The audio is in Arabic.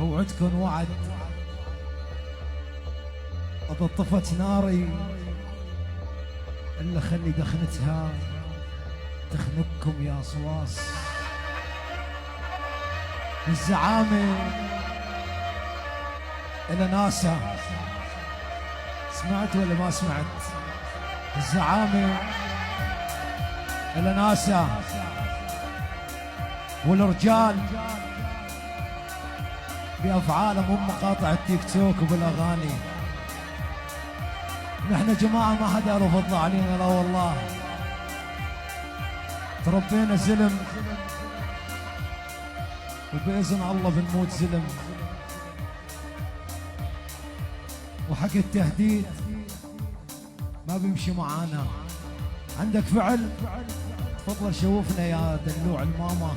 وعدكن وعد اذا طفت ناري الا خلي دخنتها تخنقكم يا صواص. الزعامة إلى ناسا، سمعت ولا ما سمعت؟ الزعامة إلى ناسا والرجال بأفعالهم هم مقاطع التيك توك وبالأغاني. نحن جماعة ما حدا له فضل علينا، لا والله. تربينا زلم وبإذن الله بنموت زلم، وحق التهديد ما بيمشي معانا. عندك فعل؟ تفضل شوفنا يا دلوع الماما.